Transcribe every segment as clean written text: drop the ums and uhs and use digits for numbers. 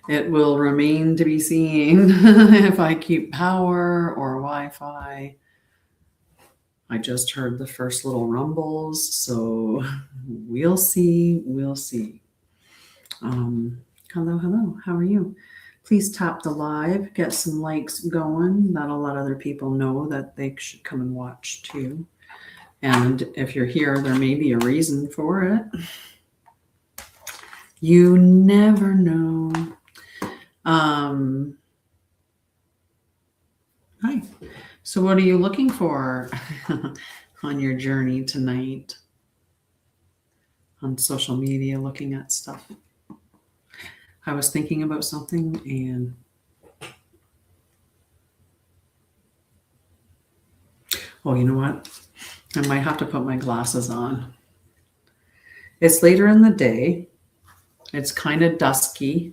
It will remain to be seen if I keep power or Wi-Fi. I just heard the first little rumbles, so we'll see. We'll see. Hello. How are you? Please tap the live, get some likes going. That'll let other people know that they should come and watch too. And if you're here, there may be a reason for it. You never know. Hi. So what are you looking for on your journey tonight? On social media, looking at stuff. I was thinking about something and oh, you know what? I might have to put my glasses on. It's later in the day. It's kind of dusky.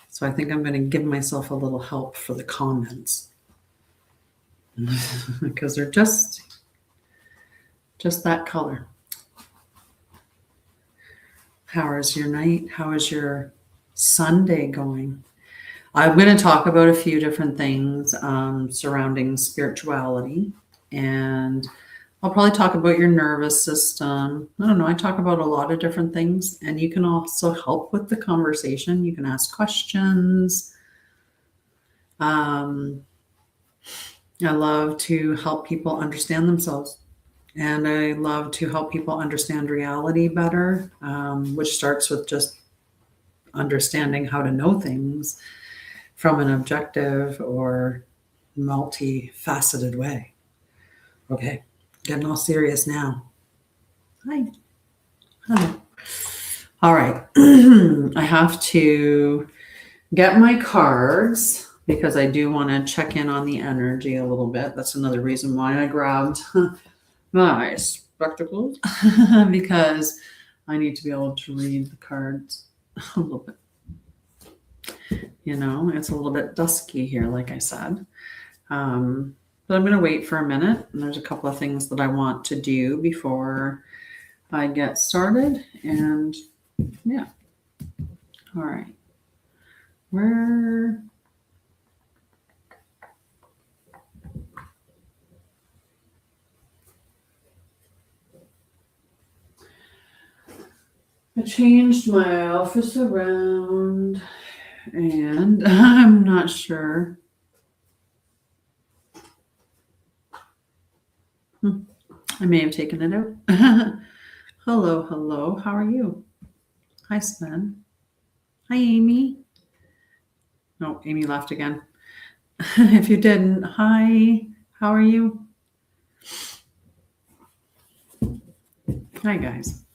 So I think I'm going to give myself a little help for the comments. Because they're just that color. How is your night? How is your Sunday going? I'm going to talk about a few different things surrounding spirituality, and I'll probably talk about your nervous system. I don't know. I talk about a lot of different things, and you can also help with the conversation. You can ask questions. I love to help people understand themselves. And I love to help people understand reality better, which starts with just understanding how to know things from an objective or multifaceted way. Okay, getting all serious now. Hi. Hello. All right. I have to get my cards because I do want to check in on the energy a little bit. That's another reason why I grabbed my spectacles because I need to be able to read the cards a little bit. You know, it's a little bit dusky here, like I said. But I'm going to wait for a minute. And there's a couple of things that I want to do before I get started. And yeah. All right. Where... I changed my office around and I'm not sure. I may have taken it out. Hello. How are you? Hi, Sven. Hi, Amy. No, Amy left again. If you didn't, hi. How are you? Hi, guys.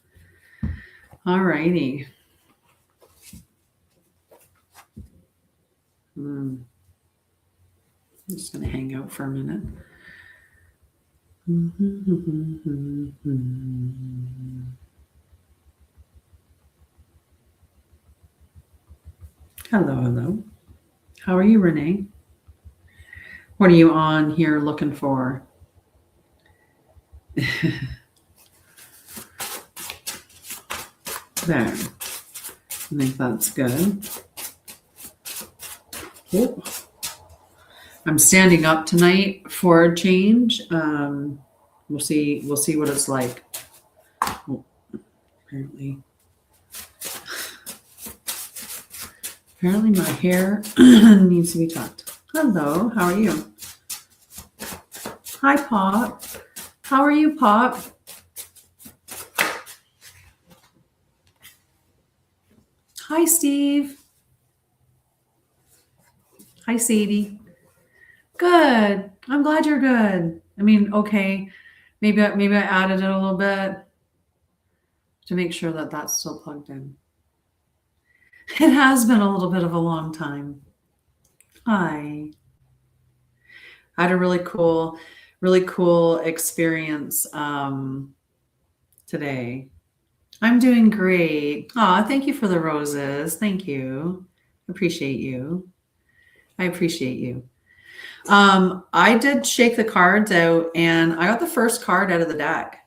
All righty. I'm just going to hang out for a minute. Hello. How are you, Renee? What are you on here looking for? There. I think that's good. Oh. I'm standing up tonight for a change. We'll see what it's like. Oh, apparently my hair needs to be tucked. Hello, how are you? Hi, Pop. How are you, Pop? Hi, Steve. Hi, Sadie. Good. I'm glad you're good. I mean, okay. Maybe I added it a little bit to make sure that that's still plugged in. It has been a little bit of a long time. Hi. I had a really cool experience today. I'm doing great. Thank you for the roses. Thank you. Appreciate you. I appreciate you. I did shake the cards out and I got the first card out of the deck.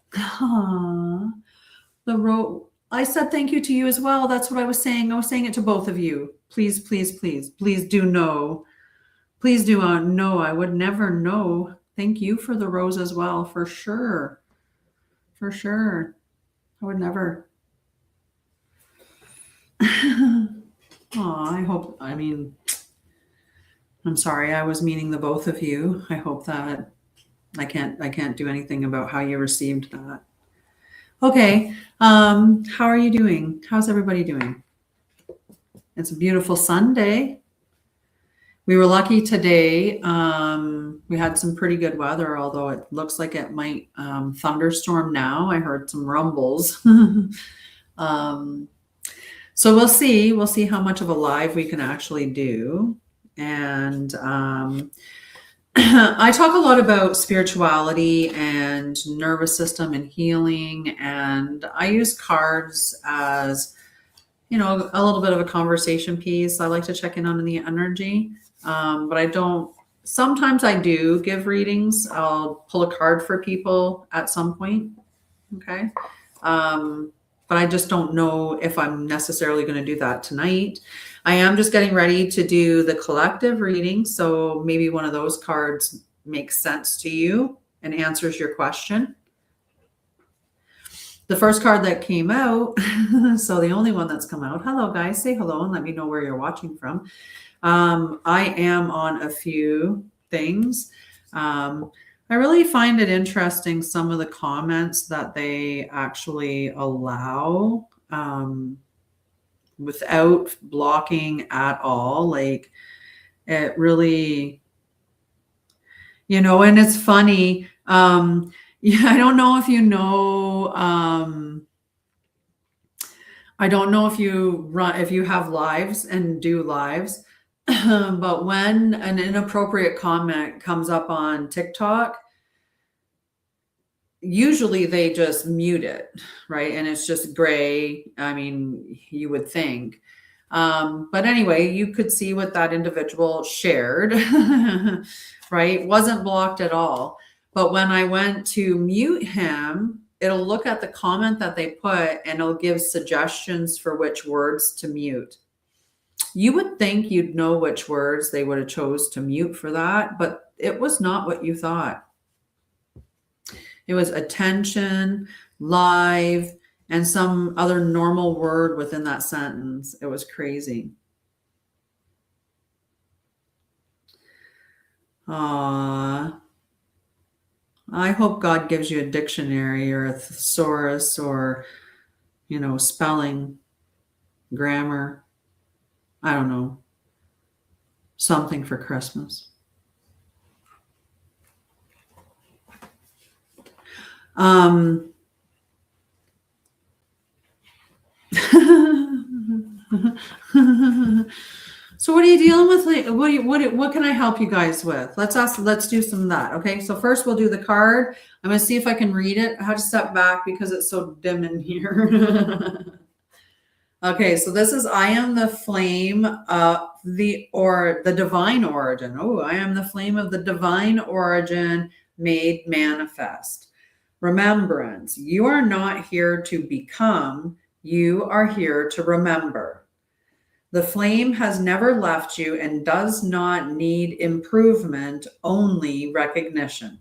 The I said thank you to you as well. That's what I was saying. I was saying it to both of you. Please, please, please, please do know. Please do know. I would never know. Thank you for the rose as well, for sure. For sure. I would never. Oh, I hope, I mean, I'm sorry. I was meaning the both of you. I hope that I can't do anything about how you received that. Okay. How are you doing? How's everybody doing? It's a beautiful Sunday. We were lucky today. We had some pretty good weather, although it looks like it might thunderstorm now. I heard some rumbles. So we'll see. We'll see how much of a live we can actually do. And I talk a lot about spirituality and nervous system and healing. And I use cards as, you know, a little bit of a conversation piece. I like to check in on the energy. But I don't, sometimes I do give readings. I'll pull a card for people at some point. Okay. But I just don't know if I'm necessarily going to do that tonight. I am just getting ready to do the collective reading. So maybe one of those cards makes sense to you and answers your question. The first card that came out, so the only one that's come out. Hello, guys. Say hello and let me know where you're watching from. I am on a few things. I really find it interesting, some of the comments that they actually allow without blocking at all. Like, it really, you know, and it's funny. Yeah, I don't know if you know, I don't know if you have lives and do lives, but when an inappropriate comment comes up on TikTok, usually they just mute it, right? And it's just gray. I mean, you would think. But anyway, you could see what that individual shared, right? Wasn't blocked at all. But when I went to mute him, it'll look at the comment that they put and it'll give suggestions for which words to mute. You would think you'd know which words they would have chose to mute for that, but it was not what you thought. It was attention, live, and some other normal word within that sentence. It was crazy. I hope God gives you a dictionary or a thesaurus or, you know, spelling, grammar. I don't know. Something for Christmas. So what are you dealing with? What can I help you guys with? Let's do some of that. Okay. So first we'll do the card. I'm going to see if I can read it. I have to step back because it's so dim in here. Okay. So this is, I am the flame of the divine origin. Oh, I am the flame of the divine origin made manifest. Remembrance. You are not here to become, you are here to remember. The flame has never left you and does not need improvement, only recognition.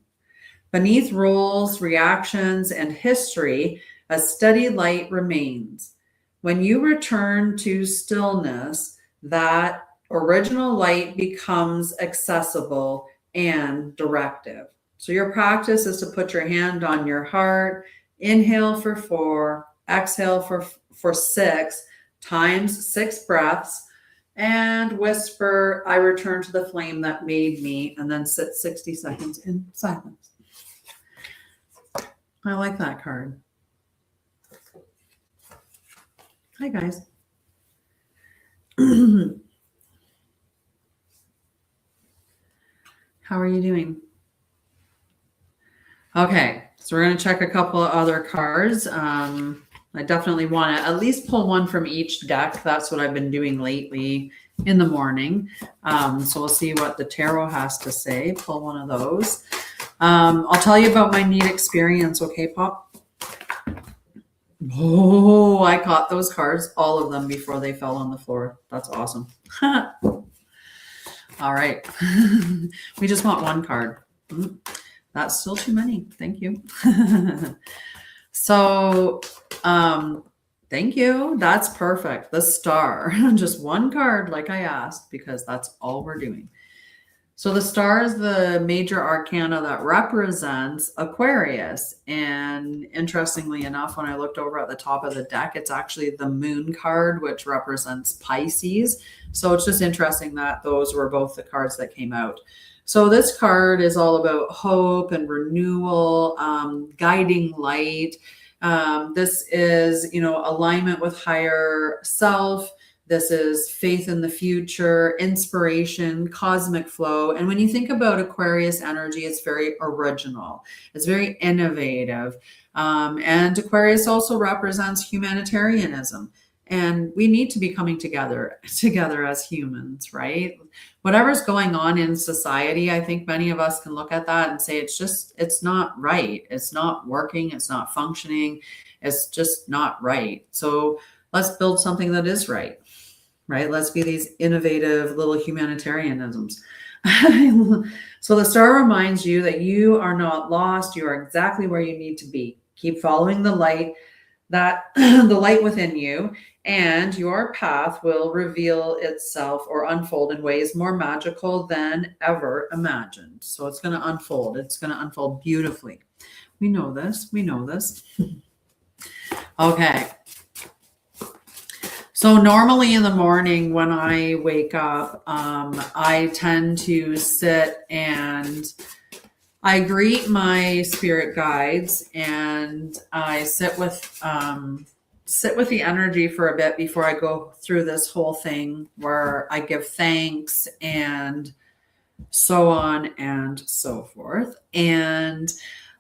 Beneath rules, reactions, and history, a steady light remains. When you return to stillness, that original light becomes accessible and directive. So your practice is to put your hand on your heart, inhale for 4, exhale for 6 times 6 breaths, and whisper, I return to the flame that made me, and then sit 60 seconds in silence. I like that card. Hi, guys. How are you doing? Okay, so we're going to check a couple of other cards. I definitely want to at least pull one from each deck. That's what I've been doing lately in the morning. So we'll see what the tarot has to say. Pull one of those. I'll tell you about my neat experience. Okay, Pop? Oh, I caught those cards, all of them, before they fell on the floor. That's awesome. All right. We just want one card. That's still too many. Thank you. So, thank you. That's perfect. The star. Just one card, like I asked, because that's all we're doing. So the star is the major arcana that represents Aquarius. And interestingly enough, when I looked over at the top of the deck, it's actually the moon card, which represents Pisces. So it's just interesting that those were both the cards that came out. So this card is all about hope and renewal, guiding light. This is, alignment with higher self. This is faith in the future, inspiration, cosmic flow. And when you think about Aquarius energy, it's very original. It's very innovative. And Aquarius also represents humanitarianism. And we need to be coming together as humans, right? Whatever's going on in society, I think many of us can look at that and say, it's not right. It's not working. It's not functioning. It's just not right. So let's build something that is right. Right? Let's be these innovative little humanitarianisms. So the star reminds you that you are not lost. You are exactly where you need to be. Keep following the light, the light within you, and your path will reveal itself or unfold in ways more magical than ever imagined. So it's going to unfold. It's going to unfold beautifully. We know this. We know this. Okay. So normally in the morning when I wake up, I tend to sit and I greet my spirit guides, and I sit with the energy for a bit before I go through this whole thing where I give thanks and so on and so forth. And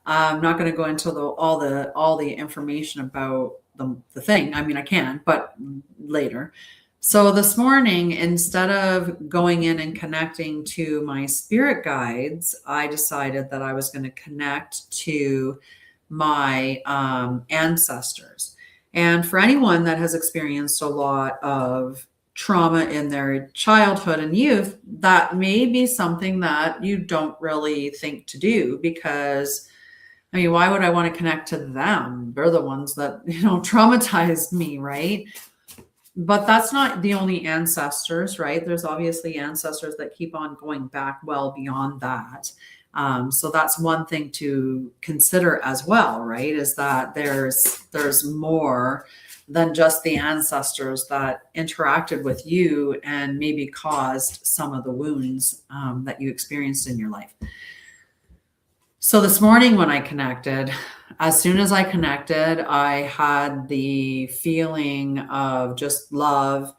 I'm not going to go into all the information about the thing. I mean, I can, but later. So this morning, instead of going in and connecting to my spirit guides, I decided that I was going to connect to my ancestors. And for anyone that has experienced a lot of trauma in their childhood and youth, that may be something that you don't really think to do, because I mean, why would I want to connect to them? They're the ones that, traumatized me, right? But that's not the only ancestors, right? There's obviously ancestors that keep on going back well beyond that. So that's one thing to consider as well, right? Is that there's more than just the ancestors that interacted with you and maybe caused some of the wounds that you experienced in your life. So this morning when I connected, as soon as I connected, I had the feeling of just love.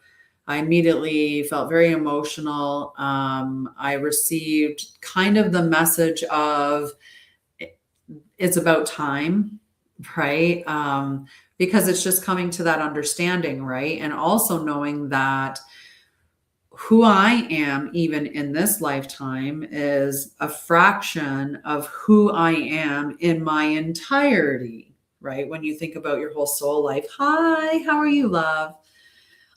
I immediately felt very emotional. I received kind of the message of it's about time, right? Because it's just coming to that understanding, right? And also knowing that who I am, even in this lifetime, is a fraction of who I am in my entirety, right? When you think about your whole soul life. Hi, how are you, love?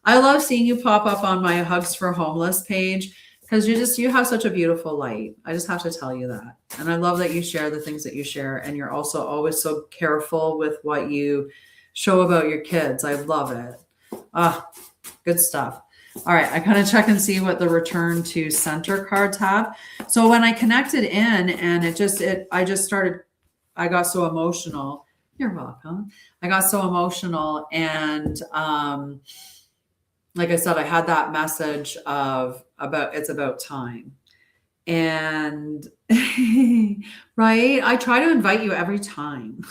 I love seeing you pop up on my Hugs for Homeless page, because you have such a beautiful light. I just have to tell you that. And I love that you share the things that you share. And you're also always so careful with what you show about your kids. I love it. Good stuff. All right, I kind of check and see what the return to center cards have. So when I connected in, and I got so emotional. You're welcome. I got so emotional, and like I said, I had that message of it's about time. And right, I try to invite you every time.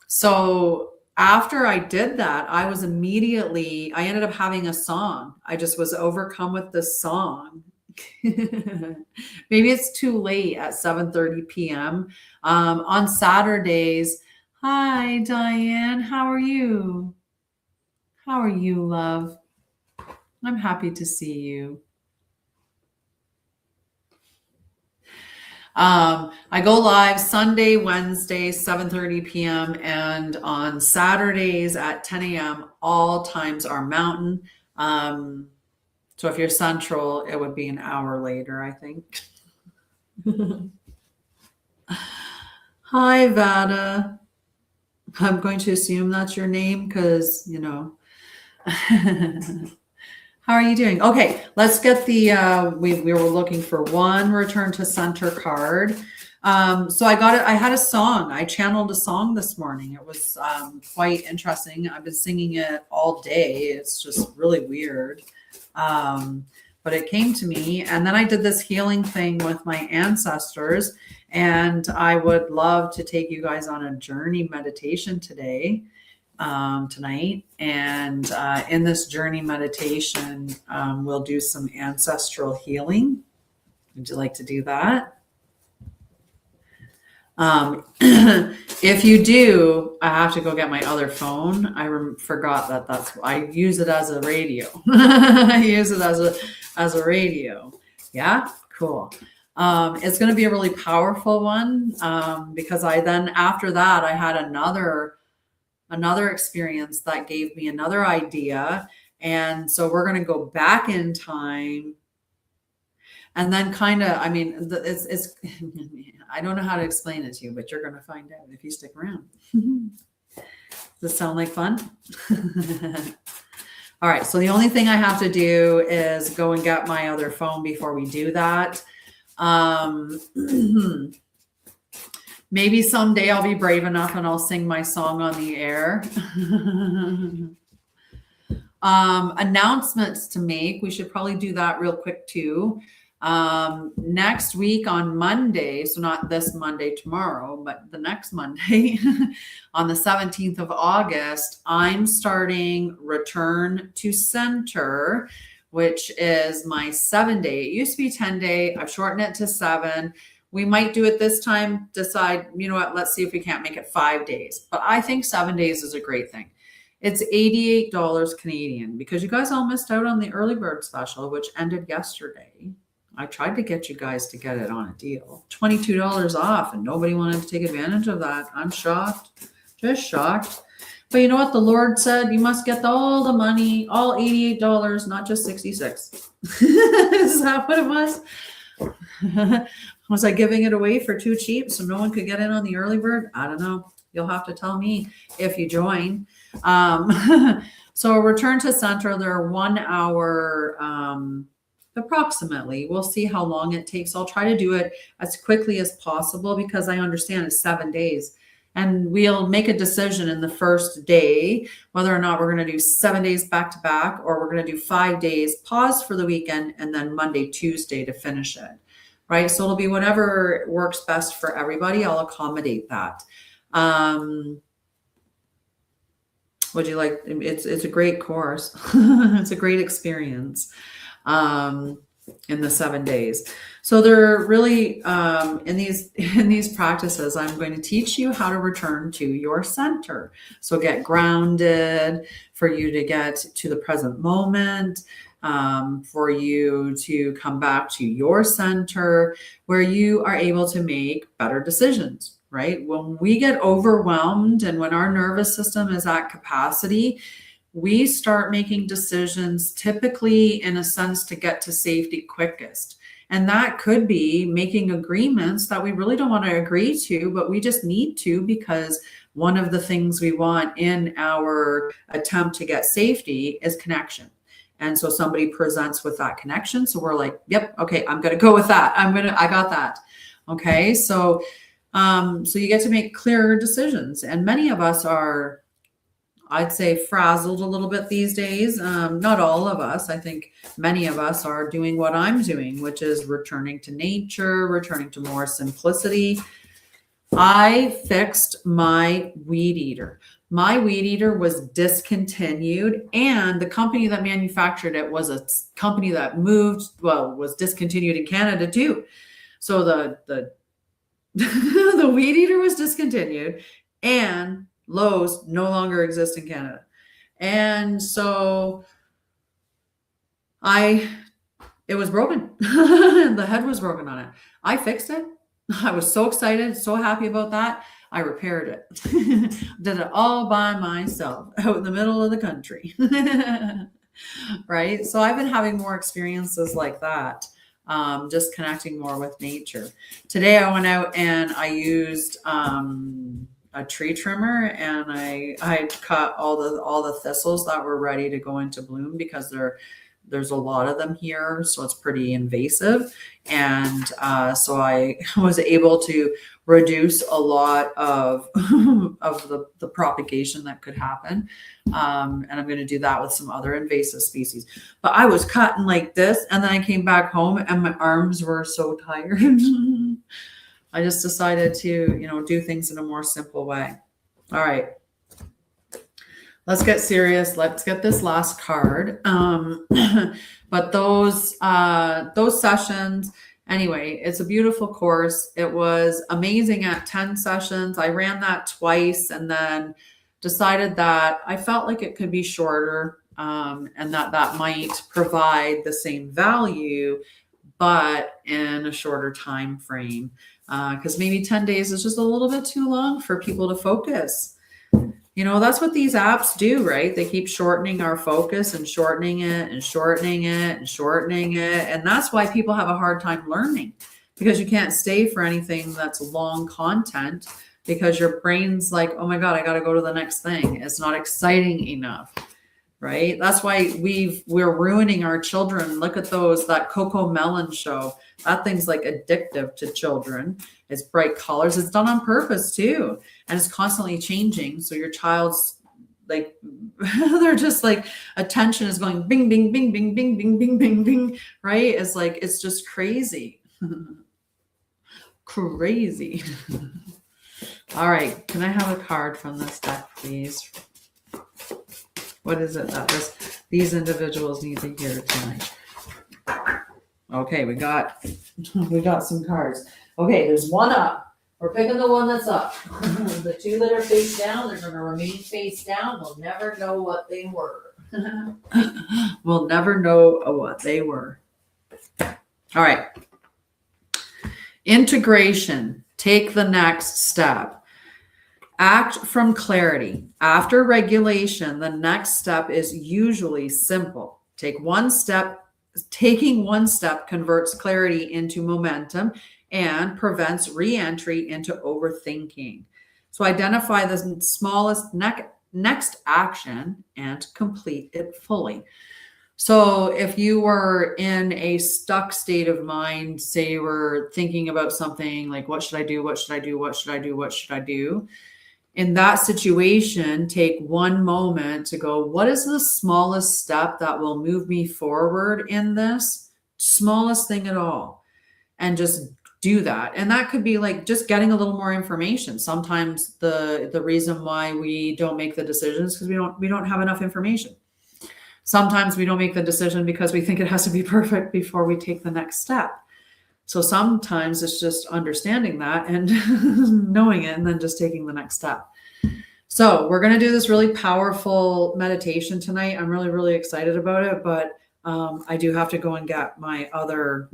So after I did that, I ended up having a song. I just was overcome with this song. Maybe it's too late at 7:30 p.m. On Saturdays. Hi, Diane. How are you? How are you, love? I'm happy to see you. I go live Sunday, Wednesday, 7:30 p.m. and on Saturdays at 10 a.m. All times are mountain. So if you're central, it would be an hour later, I think. Hi, Vada. I'm going to assume that's your name because, you know. How are you doing? Okay, let's get the, we were looking for one return to center card. So I got it. I had a song. I channeled a song this morning. It was quite interesting. I've been singing it all day. It's just really weird. But it came to me, and then I did this healing thing with my ancestors, and I would love to take you guys on a journey meditation today, tonight. And in this journey meditation, we'll do some ancestral healing. Would you like to do that? If you do, I have to go get my other phone. I forgot that I use it as a radio. I use it as a radio. Yeah, cool. It's going to be a really powerful one, because after that, I had another experience that gave me another idea. And so we're going to go back in time. And then it's I don't know how to explain it to you, but you're going to find out if you stick around. Does this sound like fun? All right. So the only thing I have to do is go and get my other phone before we do that. Maybe someday I'll be brave enough and I'll sing my song on the air. Announcements to make. We should probably do that real quick too. Next week on Monday, so not this Monday tomorrow, but the next Monday on the 17th of August, I'm starting Return to Center, which is my 7-day. It used to be 10-day. I've shortened it to 7. We might do it this time, decide, you know what, let's see if we can't make it 5 days. But I think 7 days is a great thing. It's $88 Canadian because you guys all missed out on the early bird special, which ended yesterday. I tried to get you guys to get it on a deal. $22 off, and nobody wanted to take advantage of that. I'm shocked, just shocked. But you know what? The Lord said, you must get all the money, all $88, not just $66. Is that what it was? Was I giving it away for too cheap so no one could get in on the early bird? I don't know. You'll have to tell me if you join. So Return to Center, they're 1 hour, approximately. We'll see how long it takes. I'll try to do it as quickly as possible because I understand it's 7 days. And we'll make a decision in the first day whether or not we're going to do 7 days back to back, or we're going to do 5 days, pause for the weekend, and then Monday, Tuesday to finish it. Right? So it'll be whatever works best for everybody. I'll accommodate that. Would you like? It's a great course. It's a great experience. In the 7 days. So they're really, in these practices, I'm going to teach you how to return to your center. So get grounded, for you to get to the present moment, for you to come back to your center where you are able to make better decisions, right? When we get overwhelmed and when our nervous system is at capacity, we start making decisions typically in a sense to get to safety quickest. And that could be making agreements that we really don't want to agree to, but we just need to because one of the things we want in our attempt to get safety is connection. And so somebody presents with that connection. So we're like, yep, okay, I'm going to go with that. I got that. Okay. So you get to make clearer decisions. And many of us are, I'd say, frazzled a little bit these days. Not all of us. I think many of us are doing what I'm doing, which is returning to nature, returning to more simplicity. I fixed my weed eater. My weed eater was discontinued, and the company that manufactured it was a company that was discontinued in Canada too. So the the weed eater was discontinued, and Lowe's no longer exists in Canada. And so it was broken. The head was broken on it. I fixed it. I was so excited, so happy about that. I repaired it. Did it all by myself out in the middle of the country. Right? So I've been having more experiences like that, just connecting more with nature. Today I went out and I used a tree trimmer, and I cut all the thistles that were ready to go into bloom, because there's a lot of them here, so it's pretty invasive. And so I was able to reduce a lot of of the propagation that could happen. And I'm going to do that with some other invasive species. But I was cutting like this, and then I came back home and my arms were so tired. I just decided to, do things in a more simple way. All right. Let's get serious. Let's get this last card. But those sessions, anyway, it's a beautiful course. It was amazing at 10 sessions. I ran that twice and then decided that I felt like it could be shorter, and that might provide the same value, but in a shorter time frame. Because maybe 10 days is just a little bit too long for people to focus. That's what these apps do, right? They keep shortening our focus and shortening it and shortening it and shortening it. And that's why people have a hard time learning, because you can't stay for anything that's long content, because your brain's like, oh my God, I got to go to the next thing. It's not exciting enough, right? That's why we're ruining our children. Look at that Coco Melon show. That thing's like addictive to children. It's bright colors. It's done on purpose too. And it's constantly changing. So your child's like, they're just like, attention is going bing, bing, bing, bing, bing, bing, bing, bing, bing, right? It's like, it's just crazy. Crazy. All right. Can I have a card from this deck, please? What is it that these individuals need to hear tonight? Okay, we got some cards. Okay, there's one up. We're picking the one that's up. The two that are face down, they're going to remain face down. We'll never know what they were. We'll never know what they were. All right. Integration. Take the next step. Act from clarity. After regulation, the next step is usually simple. Taking one step converts clarity into momentum and prevents re-entry into overthinking. So identify the smallest next action and complete it fully. So if you were in a stuck state of mind, say you were thinking about something like, what should I do? What should I do? What should I do? What should I do? In that situation, take one moment to go, what is the smallest step that will move me forward in this? Smallest thing at all. And just do that. And that could be like just getting a little more information. Sometimes the reason why we don't make the decisions is because we don't have enough information. Sometimes we don't make the decision because we think it has to be perfect before we take the next step. So sometimes it's just understanding that and knowing it, and then just taking the next step. So we're going to do this really powerful meditation tonight. I'm really, really excited about it, but I do have to go and get my other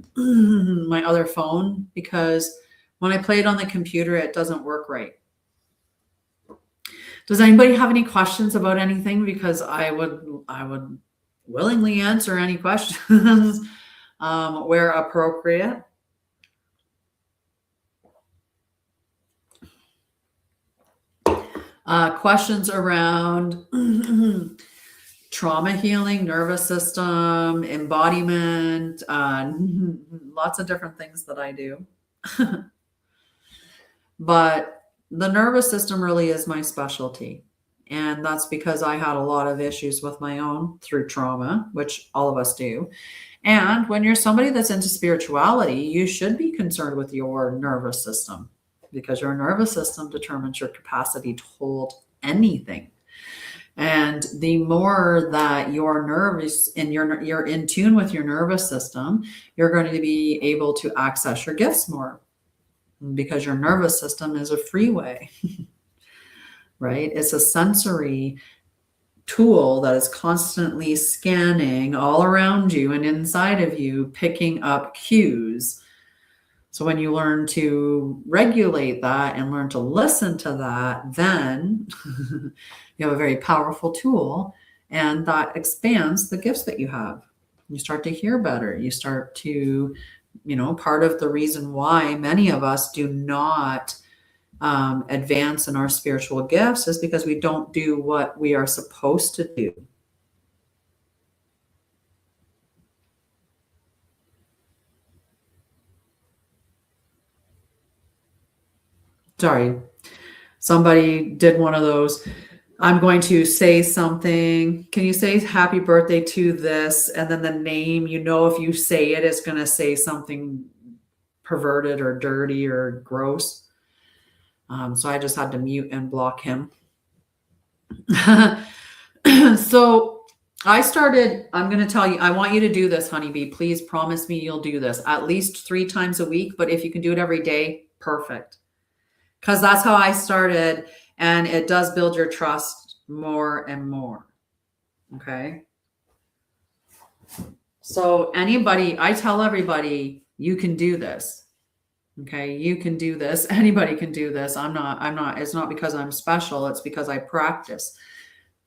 phone, because when I play it on the computer, it doesn't work right. Does anybody have any questions about anything? Because I would willingly answer any questions where appropriate. Questions around trauma healing, nervous system, embodiment, lots of different things that I do. But the nervous system really is my specialty. And that's because I had a lot of issues with my own through trauma, which all of us do. And when you're somebody that's into spirituality, you should be concerned with your nervous system, because your nervous system determines your capacity to hold anything. And the more that your nerves and you're in tune with your nervous system, you're going to be able to access your gifts more, because your nervous system is a freeway, right? It's a sensory tool that is constantly scanning all around you and inside of you, picking up cues. So when you learn to regulate that and learn to listen to that, then you have a very powerful tool, and that expands the gifts that you have. You start to hear better. You start to, part of the reason why many of us do not advance in our spiritual gifts is because we don't do what we are supposed to do. Sorry, somebody did one of those. I'm going to say something. Can you say happy birthday to this? And then the name, if you say it, it's going to say something perverted or dirty or gross. So I just had to mute and block him. So I'm going to tell you, I want you to do this, honeybee. Please promise me you'll do this at least 3 times a week. But if you can do it every day, perfect. Because that's how I started. And it does build your trust more and more. Okay. So I tell everybody, you can do this. Okay. You can do this. Anybody can do this. It's not because I'm special. It's because I practice.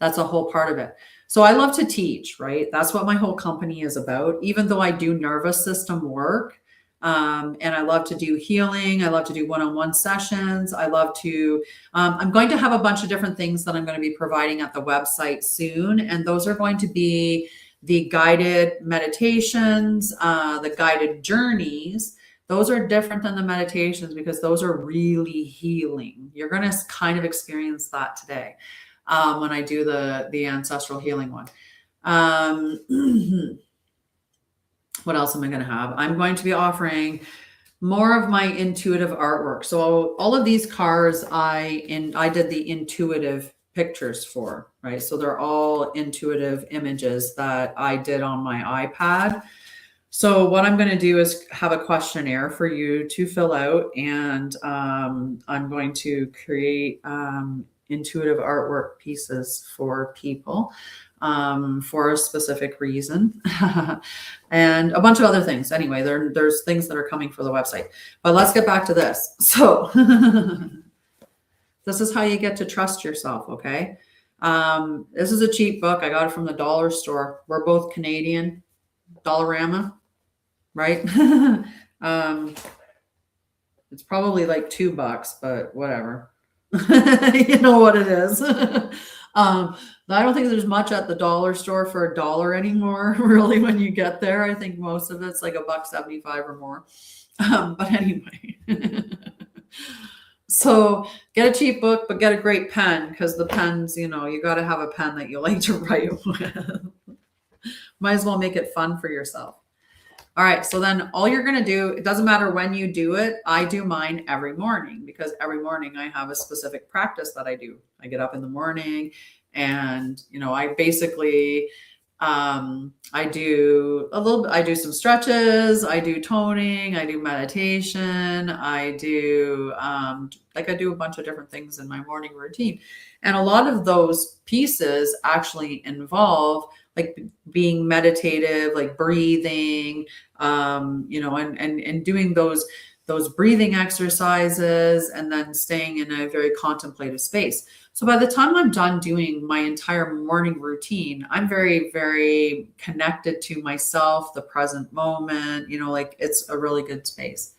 That's a whole part of it. So I love to teach, right? That's what my whole company is about. Even though I do nervous system work, and I love to do healing. I love to do one-on-one sessions. I love to, I'm going to have a bunch of different things that I'm going to be providing at the website soon. And those are going to be the guided meditations, the guided journeys. Those are different than the meditations because those are really healing. You're going to kind of experience that today when I do the ancestral healing one. What else am I going to have? I'm going to be offering more of my intuitive artwork. So all of these cards I did the intuitive pictures for, right? So they're all intuitive images that I did on my iPad. So what I'm going to do is have a questionnaire for you to fill out, and I'm going to create intuitive artwork pieces for people. For a specific reason and a bunch of other things. Anyway, there's things that are coming for the website, but let's get back to this. So this is how you get to trust yourself. Okay. This is a cheap book. I got it from the dollar store. We're both Canadian. Dollarama, right? It's probably like $2, but whatever. You know what it is. I don't think there's much at the dollar store for $1 anymore, really, when you get there. I think most of it's like $1.75 or more. But anyway. So get a cheap book, but get a great pen, because the pens, you got to have a pen that you like to write with. Might as well make it fun for yourself. All right. So then all you're going to do, it doesn't matter when you do it. I do mine every morning because every morning I have a specific practice that I do. I get up in the morning and, I basically, I do some stretches, I do toning, I do meditation, I do a bunch of different things in my morning routine. And a lot of those pieces actually involve like being meditative, like breathing, and doing those breathing exercises, and then staying in a very contemplative space. So by the time I'm done doing my entire morning routine, I'm very, very connected to myself, the present moment, it's a really good space.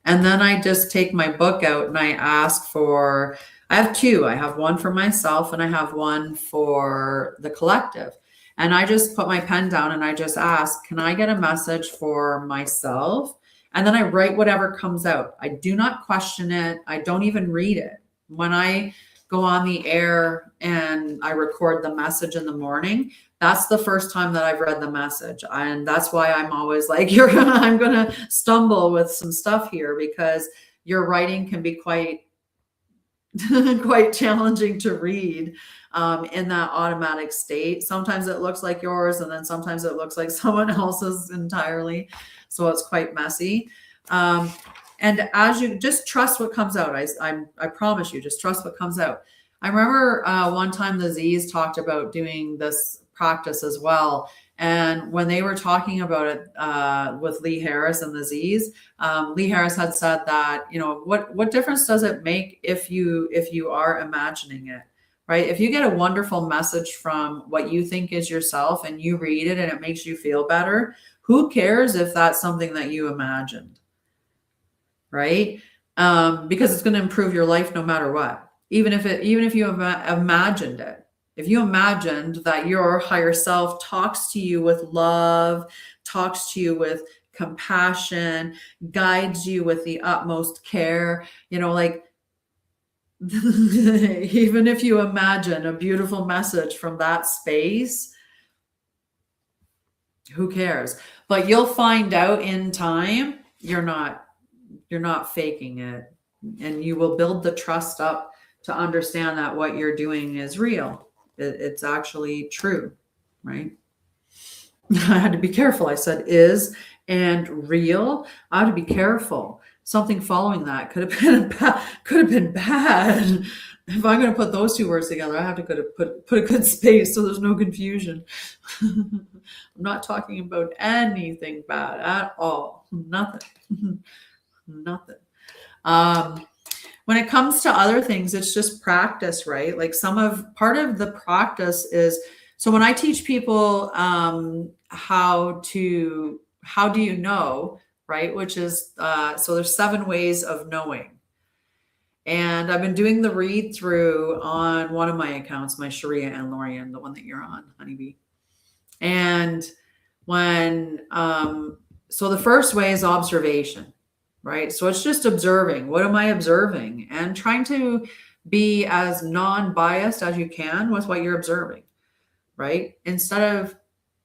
And then I just take my book out and I ask for, I have 2. I have one for myself and I have one for the collective. And I just put my pen down and I just ask, can I get a message for myself? And then I write whatever comes out. I do not question it. I don't even read it. When I go on the air and I record the message in the morning, that's the first time that I've read the message. And that's why I'm always like, I'm going to stumble with some stuff here, because your writing can be quite challenging to read in that automatic state. Sometimes it looks like yours, and then sometimes it looks like someone else's entirely. So it's quite messy. And as you just trust what comes out, I promise you, just trust what comes out. I remember one time the Z's talked about doing this practice as well. And when they were talking about it with Lee Harris and the Z's, Lee Harris had said that, you know, what difference does it make if you are imagining it, right? If you get a wonderful message from what you think is yourself and you read it and it makes you feel better, who cares if that's something that you imagined, right? Because it's going to improve your life no matter what. Even if you imagined it. If you imagined that your higher self talks to you with love, talks to you with compassion, guides you with the utmost care, you know, like even if you imagine a beautiful message from that space, who cares? But you'll find out in time, you're not faking it, and you will build the trust up to understand that what you're doing is real. It's actually true, right? I had to be careful. I said is and real. I had to be careful. Something following that could have been bad. If I'm going to put those two words together, I have to put a good space so there's no confusion. I'm not talking about anything bad at all. Nothing. Nothing. When it comes to other things, it's just practice, right? Like part of the practice is, so when I teach people how do you know, right? Which is, so there's 7 ways of knowing. And I've been doing the read through on one of my accounts, my Sha'Ryah and Lorian, the one that you're on, Honeybee. And so the first way is observation. Right? So it's just observing. What am I observing? And trying to be as non-biased as you can with what you're observing, right? Instead of,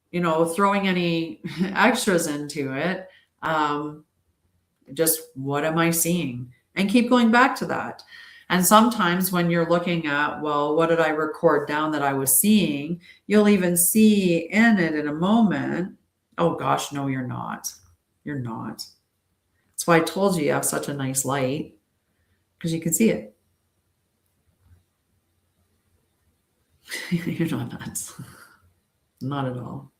you know, throwing any extras into it, just what am I seeing? And keep going back to that. And sometimes when you're looking at, well, what did I record down that I was seeing? You'll even see in it in a moment, oh gosh, no, you're not. You're not. That's why I told you have such a nice light, because you can see it. You're not nuts. Not at all.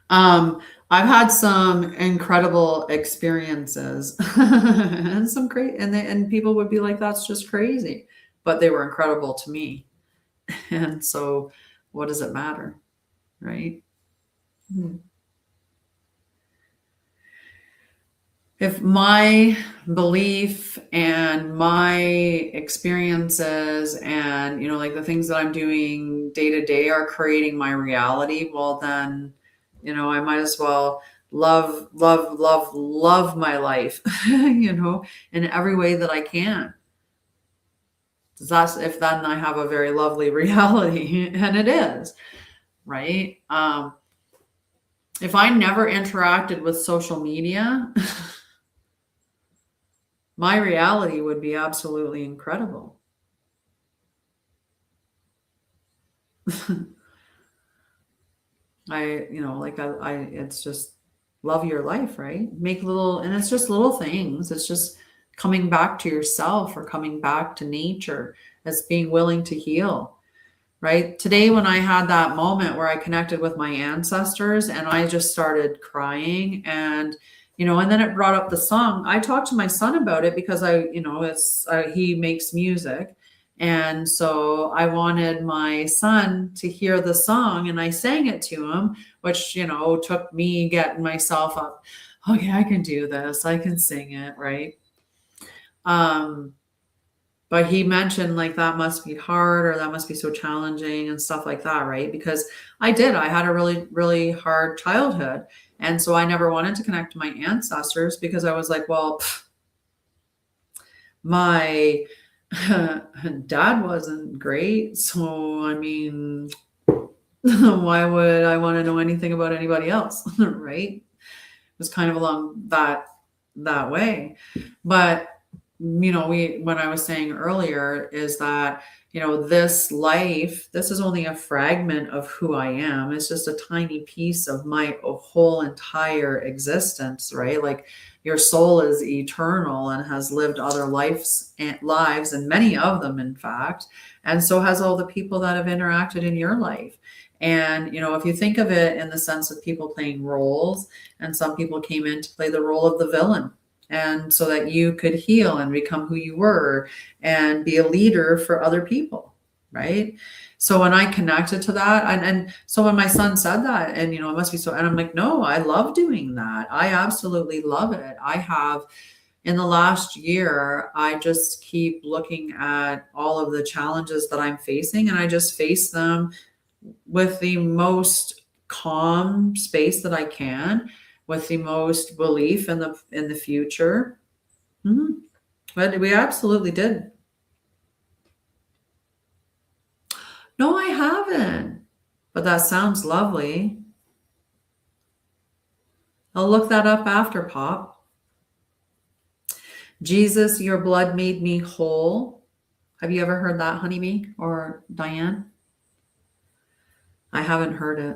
I've had some incredible experiences and some great, and people would be like, that's just crazy, but they were incredible to me. And so what does it matter? Right? If my belief and my experiences and, you know, like the things that I'm doing day to day are creating my reality, well, then, you know, I might as well love my life, you know, in every way that I can. That's if then I have a very lovely reality, and it is, right? If I never interacted with social media, my reality would be absolutely incredible. It's just love your life, right? And it's just little things. It's just coming back to yourself or coming back to nature. It's being willing to heal. Right? Today, when I had that moment where I connected with my ancestors and I just started crying, and, you know, and then it brought up the song. I talked to my son about it because he makes music. And so I wanted my son to hear the song, and I sang it to him, which, you know, took me getting myself up. Okay, I can do this. I can sing it. Right. But he mentioned like that must be hard, or that must be so challenging and stuff like that, right? Because I had a really, really hard childhood. And so I never wanted to connect to my ancestors because I was like, well, my dad wasn't great. So, I mean, why would I want to know anything about anybody else, right? It was kind of along that way. But when I was saying earlier is that, this life, this is only a fragment of who I am. It's just a tiny piece of my whole entire existence, right? Like your soul is eternal and has lived other lives, and many of them, in fact. And so has all the people that have interacted in your life. And, if you think of it in the sense of people playing roles, and some people came in to play the role of the villain, and so that you could heal and become who you were and be a leader for other people, right? So when I connected to that, and so when my son said that, and it must be so, and I'm like, no, I love doing that. I absolutely love it. I have, in the last year, I just keep looking at all of the challenges that I'm facing, and I just face them with the most calm space that I can, with the most belief in the future. Mhm. But we absolutely did. No, I haven't. But that sounds lovely. I'll look that up after, Pop. Jesus, your blood made me whole. Have you ever heard that, Honeybee or Diane? I haven't heard it.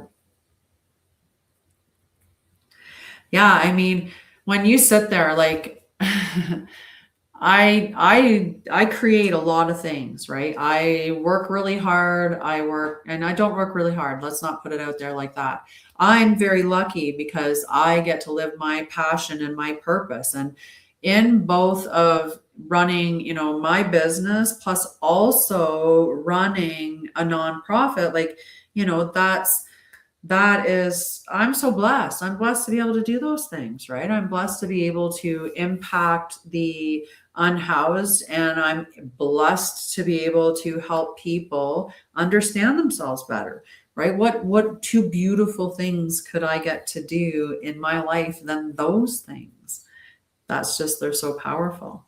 Yeah, I mean, when you sit there, like I create a lot of things, right? I work really hard. And I don't work really hard. Let's not put it out there like that. I'm very lucky because I get to live my passion and my purpose. And in both of running, my business plus also running a nonprofit, like, I'm so blessed. I'm blessed to be able to do those things, right? I'm blessed to be able to impact the unhoused, and I'm blessed to be able to help people understand themselves better, right? What two beautiful things could I get to do in my life than those things? They're so powerful.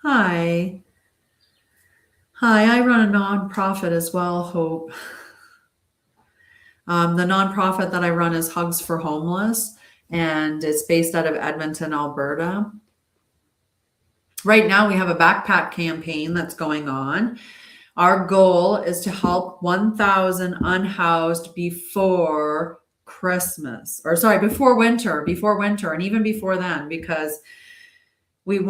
Hi. I run a nonprofit as well, Hope. The nonprofit that I run is Hugs for Homeless, and it's based out of Edmonton, Alberta. Right now, we have a backpack campaign that's going on. Our goal is to help 1,000 unhoused before Christmas, before winter, and even before then, because we'd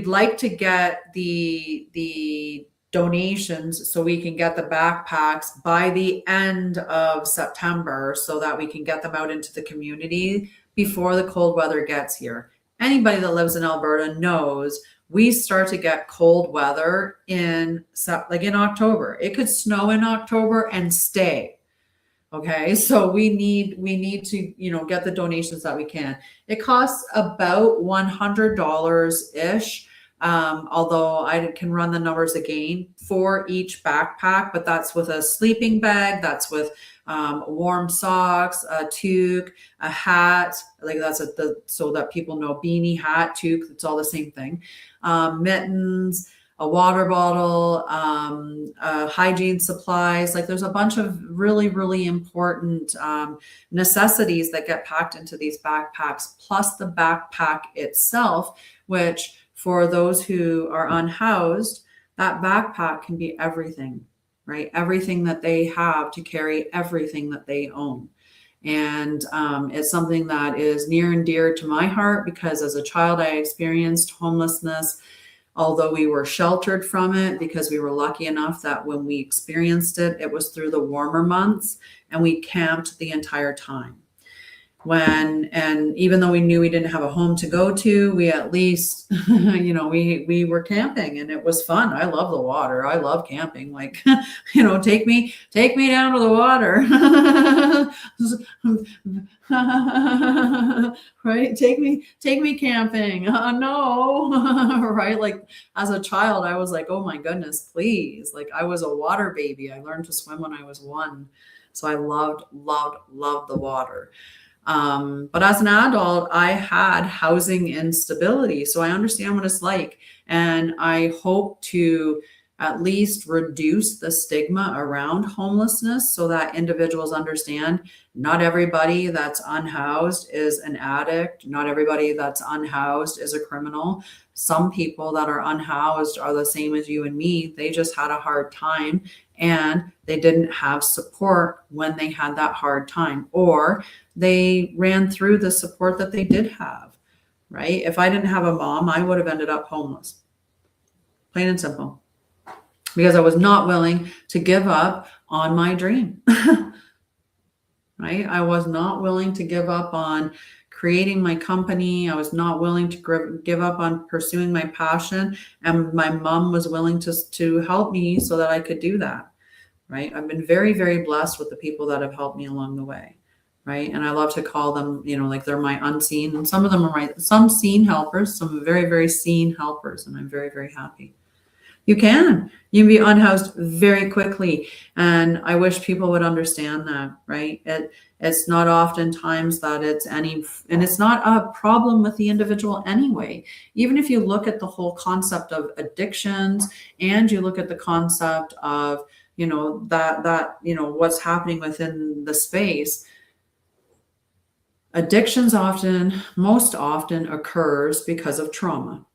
like to get the donations so we can get the backpacks by the end of September, so that we can get them out into the community before the cold weather gets here. Anybody that lives in Alberta knows we start to get cold weather in October. It could snow in October and stay. Okay, so we need to get the donations that we can. It costs about $100 ish. Although I can run the numbers again for each backpack, but that's with a sleeping bag, that's with warm socks, a toque, a hat, like so that people know, beanie, hat, toque, it's all the same thing. Mittens, a water bottle, hygiene supplies. Like there's a bunch of really, really important necessities that get packed into these backpacks, plus the backpack itself, which for those who are unhoused, that backpack can be everything, right? Everything that they have to carry everything that they own. And it's something that is near and dear to my heart, because as a child, I experienced homelessness. Although we were sheltered from it, because we were lucky enough that when we experienced it, it was through the warmer months, and we camped the entire time. And even though we knew we didn't have a home to go to, we at least, we were camping, and it was fun. I love the water. I love camping. Like, take me down to the water. Right? Take me camping. Oh no. Right? Like as a child, I was like, oh my goodness, please. Like I was a water baby. I learned to swim when I was 1. So I loved the water. But as an adult, I had housing instability. So I understand what it's like. And I hope to at least reduce the stigma around homelessness so that individuals understand not everybody that's unhoused is an addict. Not everybody that's unhoused is a criminal. Some people that are unhoused are the same as you and me. They just had a hard time and they didn't have support when they had that hard time, or they ran through the support that they did have, right? If I didn't have a mom, I would have ended up homeless. Plain and simple. Because I was not willing to give up on my dream, right? I was not willing to give up on creating my company. I was not willing to give up on pursuing my passion. And my mom was willing to help me so that I could do that, right? I've been very, very blessed with the people that have helped me along the way, right? And I love to call them, like they're my unseen. And some of them are some seen helpers, some very, very seen helpers. And I'm very, very happy. You can be unhoused very quickly. And I wish people would understand that, right? It's not oftentimes that and it's not a problem with the individual anyway. Even if you look at the whole concept of addictions and you look at the concept of, what's happening within the space, addictions most often occurs because of trauma.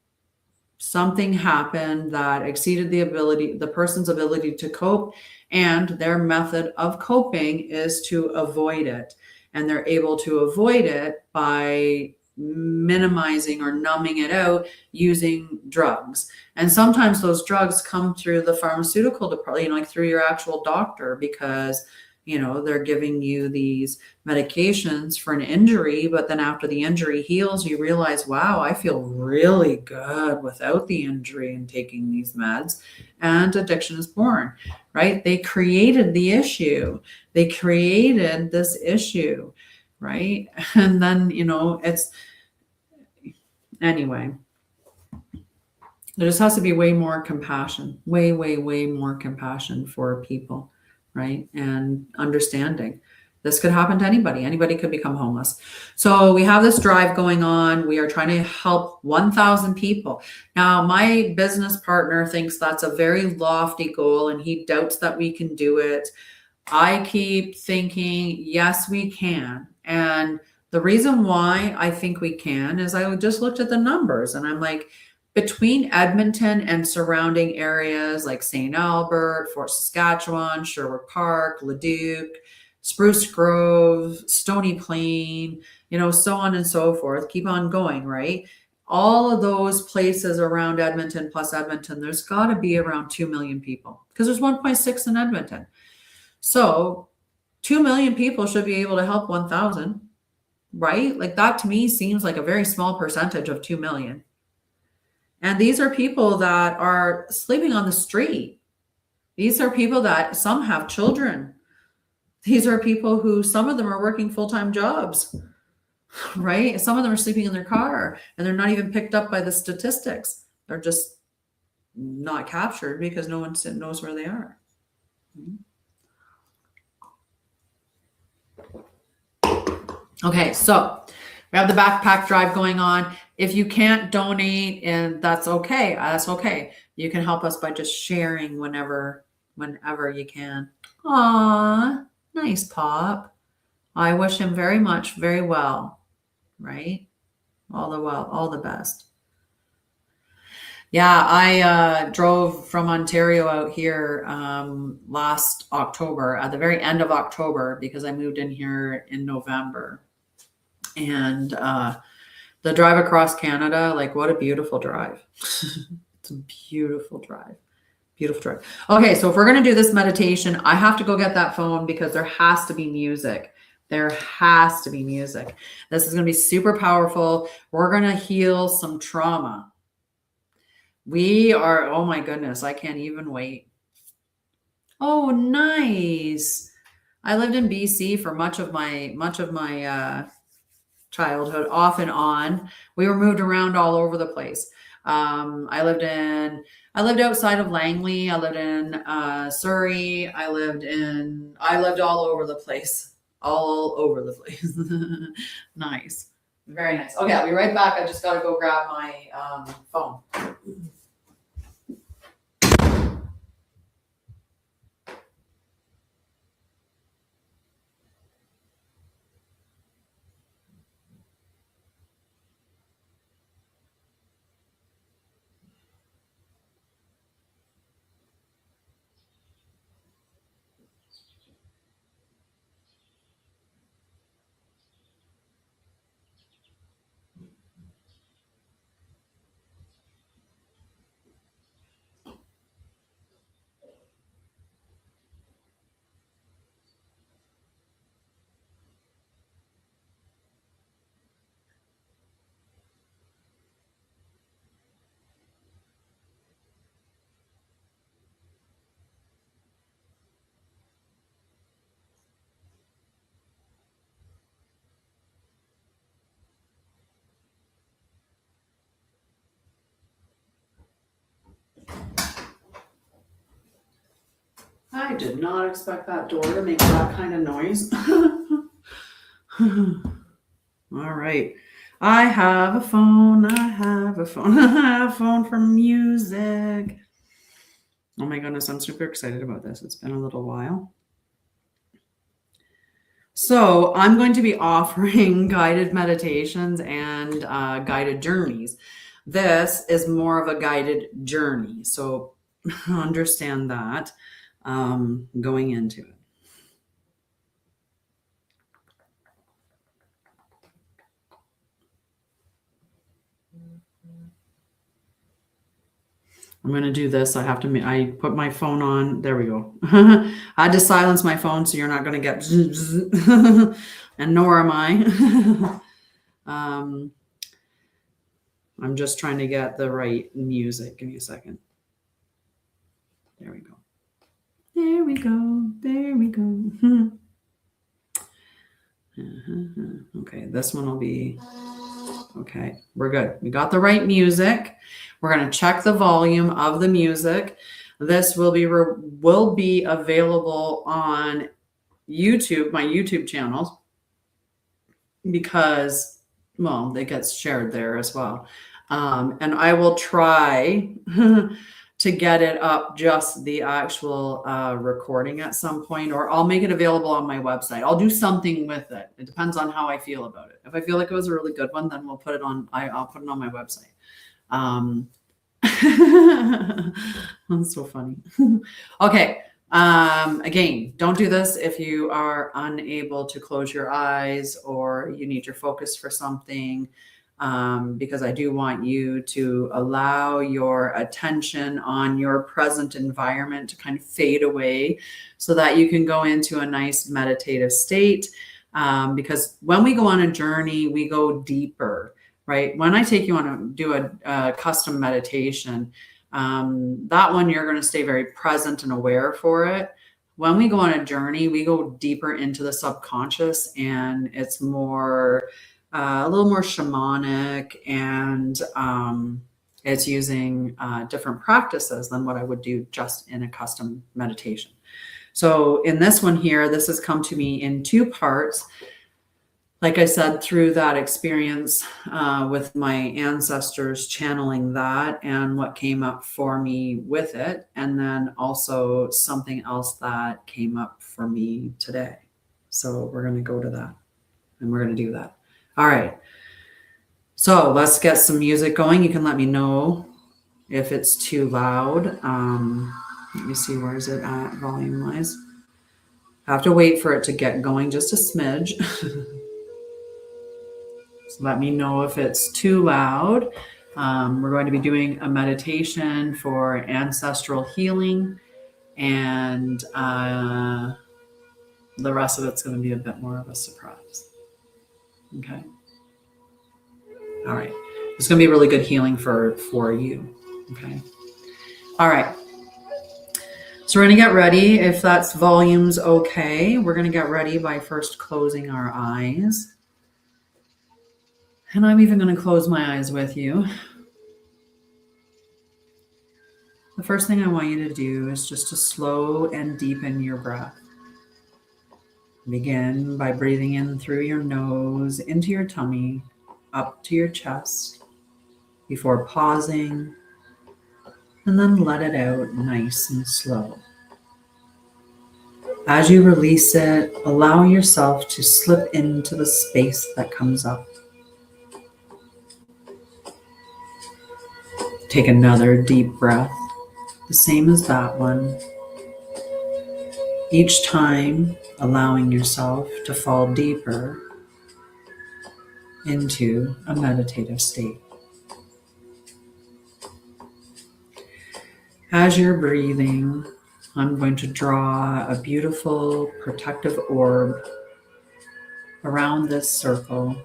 Something happened that exceeded the person's ability to cope, and their method of coping is to avoid it. And they're able to avoid it by minimizing or numbing it out using drugs. And sometimes those drugs come through the pharmaceutical department, like through your actual doctor, because they're giving you these medications for an injury, but then after the injury heals, you realize, wow, I feel really good without the injury and taking these meds. And addiction is born, right? They created the issue. They created this issue, right? And then, anyway, there just has to be way more compassion, way, way, way more compassion for people. Right? And understanding. This could happen to anybody. Anybody could become homeless. So we have this drive going on. We are trying to help 1,000 people. Now, my business partner thinks that's a very lofty goal and he doubts that we can do it. I keep thinking, yes, we can. And the reason why I think we can is I just looked at the numbers and I'm like, between Edmonton and surrounding areas like St. Albert, Fort Saskatchewan, Sherwood Park, Leduc, Spruce Grove, Stony Plain, so on and so forth, keep on going, right? All of those places around Edmonton plus Edmonton, there's got to be around 2 million people because there's 1.6 in Edmonton. So 2 million people should be able to help 1,000, right? Like that to me seems like a very small percentage of 2 million. And these are people that are sleeping on the street. These are people that some have children. These are people who, some of them are working full-time jobs, right? Some of them are sleeping in their car and they're not even picked up by the statistics. They're just not captured because no one knows where they are. Okay, so we have the backpack drive going on. If you can't donate, and that's okay. That's okay. You can help us by just sharing whenever you can. Aw, nice Pop. I wish him very much, very well, right? All the best. Yeah, I drove from Ontario out here last October, at the very end of October, because I moved in here in November. And the drive across Canada, like what a beautiful drive. It's a beautiful drive. Beautiful drive. Okay, so if we're going to do this meditation, I have to go get that phone because there has to be music. There has to be music. This is going to be super powerful. We're going to heal some trauma. We are, oh my goodness, I can't even wait. Oh, nice. I lived in BC for much of my childhood, off and on. We were moved around all over the place. I lived outside of Langley. I lived in Surrey. I lived all over the place. All over the place. Nice. Very nice. Okay, I'll be right back. I just got to go grab my phone. I did not expect that door to make that kind of noise. All right. I have a phone. I have a phone. I have a phone for music. Oh my goodness, I'm super excited about this. It's been a little while. So I'm going to be offering guided meditations and guided journeys. This is more of a guided journey. So understand that going into it. I'm going to do this. I put my phone on. There we go. I had to silence my phone so you're not going to get, and nor am I. I'm just trying to get the right music. Give me a second. There we go. There we go. There we go. Okay, this one will be, okay, we're good. We got the right music. We're going to check the volume of the music. This will be available on YouTube, my YouTube channels, because, well, it gets shared there as well. And I will try to get it up, just the actual recording at some point, or I'll make it available on my website. I'll do something with it. It depends on how I feel about it. If I feel like it was a really good one, then we'll put it on. I'll put it on my website. That's so funny. Okay. Again, don't do this if you are unable to close your eyes or you need your focus for something. Because I do want you to allow your attention on your present environment to kind of fade away so that you can go into a nice meditative state. Because when we go on a journey, we go deeper, right? When I take you on do a custom meditation, that one you're going to stay very present and aware for it. When we go on a journey, we go deeper into the subconscious, and it's more a little more shamanic, and it's using different practices than what I would do just in a custom meditation. So in this one here, this has come to me in two parts. Like I said, through that experience with my ancestors, channeling that and what came up for me with it. And then also something else that came up for me today. So we're going to go to that, and we're going to do that. All right. So let's get some music going. You can let me know if it's too loud. Let me see, where is it at volume wise? I have to wait for it to get going just a smidge. So let me know if it's too loud. We're going to be doing a meditation for ancestral healing, and the rest of it's going to be a bit more of a surprise. Okay. All right. It's going to be really good healing for you. Okay. All right. So we're going to get ready. If that's volume's okay, we're going to get ready by first closing our eyes. And I'm even going to close my eyes with you. The first thing I want you to do is just to slow and deepen your breath. Begin by breathing in through your nose, into your tummy, up to your chest, before pausing, and then let it out nice and slow. As you release it, allow yourself to slip into the space that comes up. Take another deep breath, the same as that one. Each time, allowing yourself to fall deeper into a meditative state. As you're breathing, I'm going to draw a beautiful protective orb around this circle.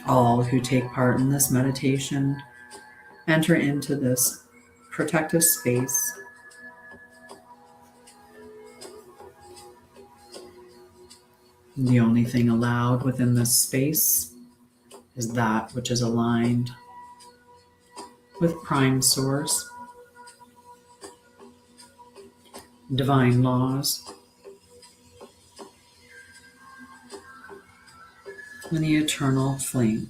All who take part in this meditation enter into this protective space. The only thing allowed within this space is that which is aligned with Prime Source, divine laws, and the eternal flame.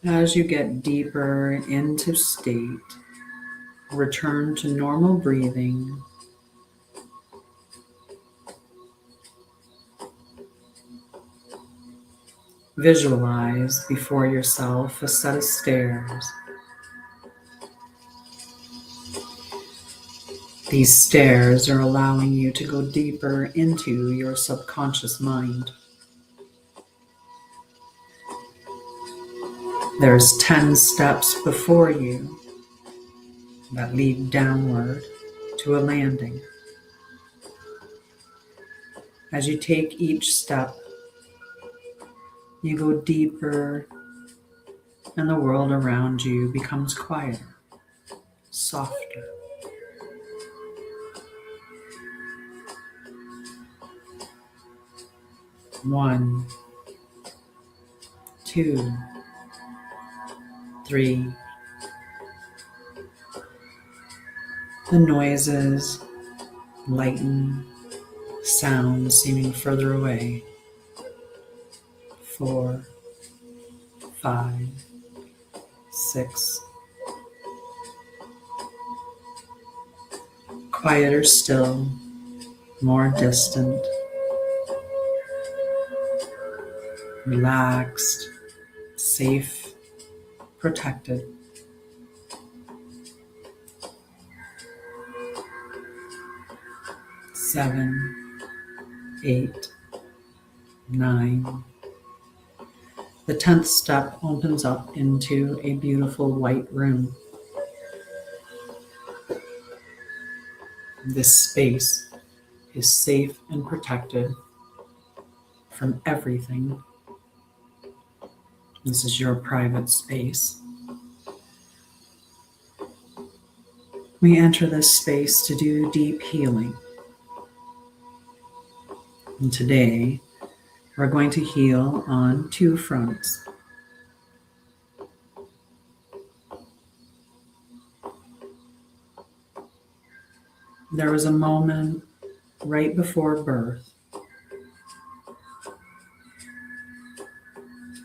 As you get deeper into state, return to normal breathing. Visualize before yourself a set of stairs. These stairs are allowing you to go deeper into your subconscious mind. There's 10 steps before you that lead downward to a landing. As you take each step, you go deeper, and the world around you becomes quieter, softer. One, 2, 3. The noises lighten, sounds seeming further away. 4, 5, 6. Quieter still, more distant. Relaxed, safe, protected. 7, 8, 9. The 10th step opens up into a beautiful white room. This space is safe and protected from everything. This is your private space. We enter this space to do deep healing. And today, we're going to heal on 2 fronts. There was a moment right before birth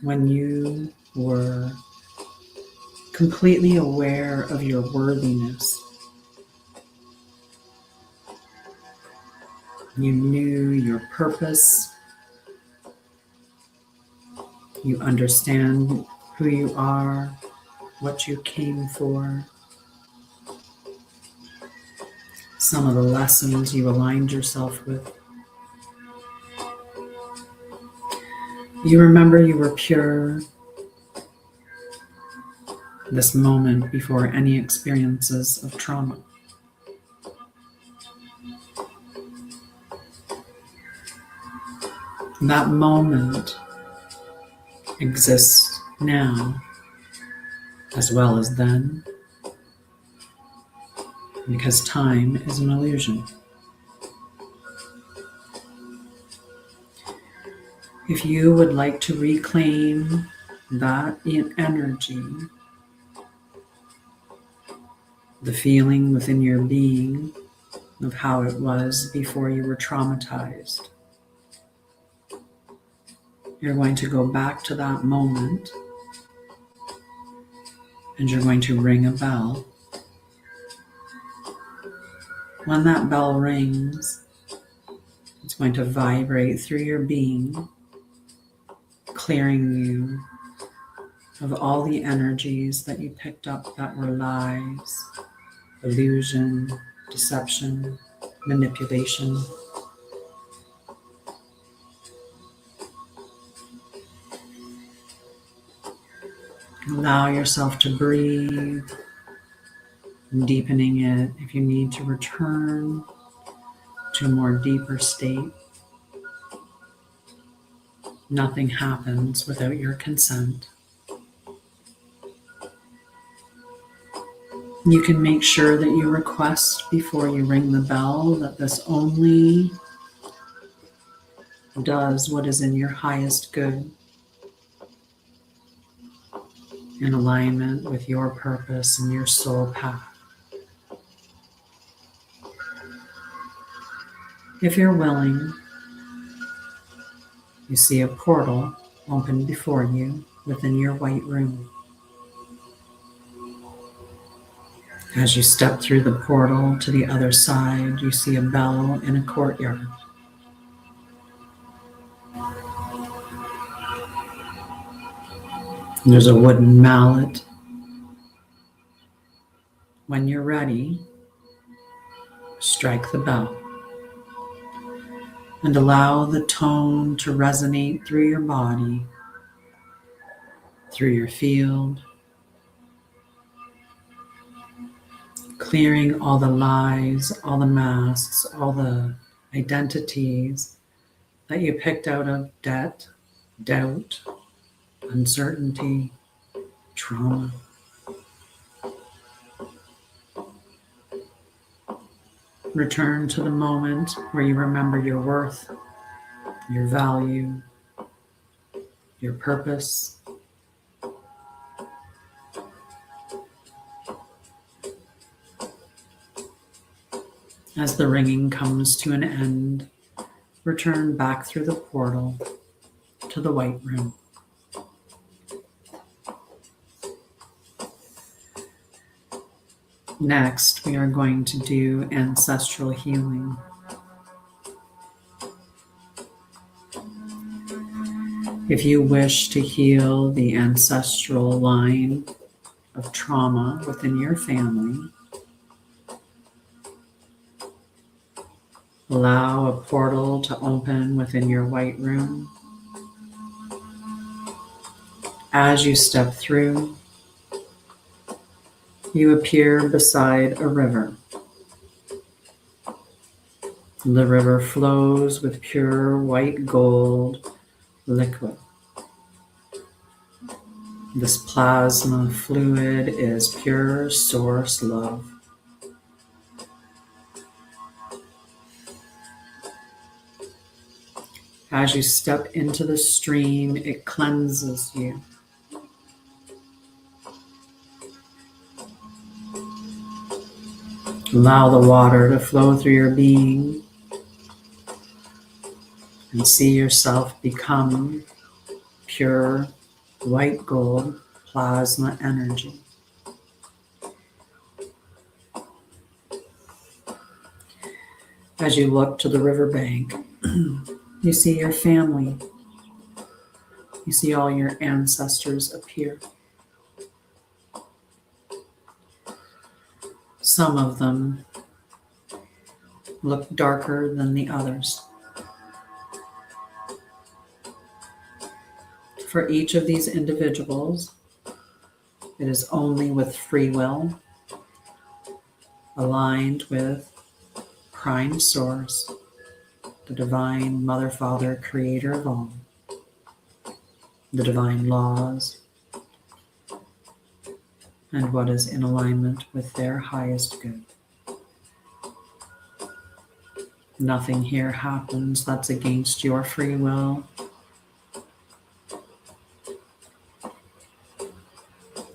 when you were completely aware of your worthiness. You knew your purpose. You understand who you are, what you came for. Some of the lessons you aligned yourself with. You remember you were pure. This moment before any experiences of trauma. That moment exists now as well as then, because time is an illusion. If you would like to reclaim that energy, the feeling within your being of how it was before you were traumatized, you're going to go back to that moment and you're going to ring a bell. When that bell rings, it's going to vibrate through your being, clearing you of all the energies that you picked up that were lies, illusion, deception, manipulation. Allow yourself to breathe, deepening it if you need to return to a more deeper state. Nothing happens without your consent. You can make sure that you request before you ring the bell that this only does what is in your highest good, in alignment with your purpose and your soul path. If you're willing, you see a portal open before you within your white room. As you step through the portal to the other side, you see a bell in a courtyard. There's a wooden mallet. When you're ready, strike the bell and allow the tone to resonate through your body, through your field, clearing all the lies, all the masks, all the identities that you picked out of debt, doubt, uncertainty, trauma. Return to the moment where you remember your worth, your value, your purpose. As the ringing comes to an end, return back through the portal to the white room. Next, we are going to do ancestral healing. If you wish to heal the ancestral line of trauma within your family, allow a portal to open within your white room. As you step through, you appear beside a river. The river flows with pure white gold liquid. This plasma fluid is pure source love. As you step into the stream, it cleanses you. Allow the water to flow through your being and see yourself become pure white gold plasma energy. As you look to the riverbank, you see your family. You see all your ancestors appear. Some of them look darker than the others. For each of these individuals, it is only with free will, aligned with Prime Source, the Divine Mother, Father, Creator of all, the divine laws, and what is in alignment with their highest good. Nothing here happens that's against your free will.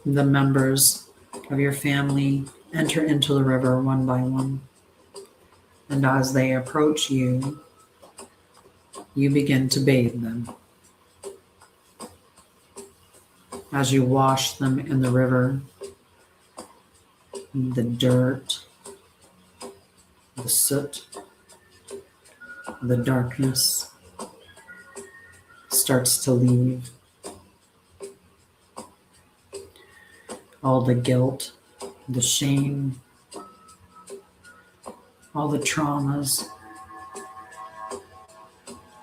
The members of your family enter into the river one by one, and as they approach you, you begin to bathe them. As you wash them in the river, the dirt, the soot, the darkness starts to leave. All the guilt, the shame, all the traumas